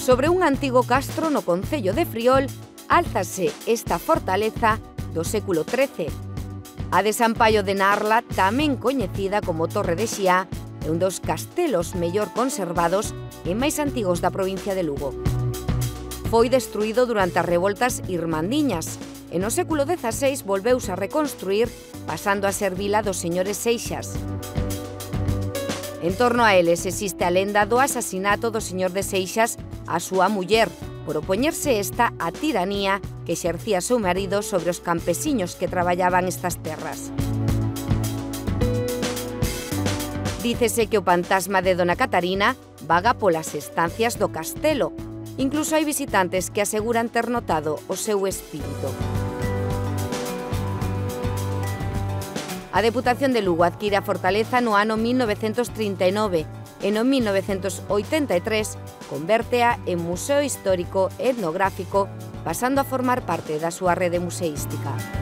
Sobre un antigo castro no concello de Friol, álzase esta fortaleza do século XIII. A de San Paio de Narla, tamén coñecida como Torre de Xiá, é un dos castelos mellor conservados e máis antigos da provincia de Lugo. Foi destruído durante as revoltas irmandiñas e no século XVI volveuse a reconstruir, pasando a ser vila dos señores Seixas. En torno a eles existe a lenda do asasinato do señor de Seixas a súa muller, por opoñerse esta á tiranía que exercía seu marido sobre os campesiños que traballaban estas terras. Dícese que o fantasma de Dona Catarina vaga polas estancias do castelo. Incluso hai visitantes que aseguran ter notado o seu espírito. A Deputación de Lugo adquire a fortaleza no ano 1939 e no 1983 convértea en Museo Histórico e Etnográfico, pasando a formar parte da súa rede museística.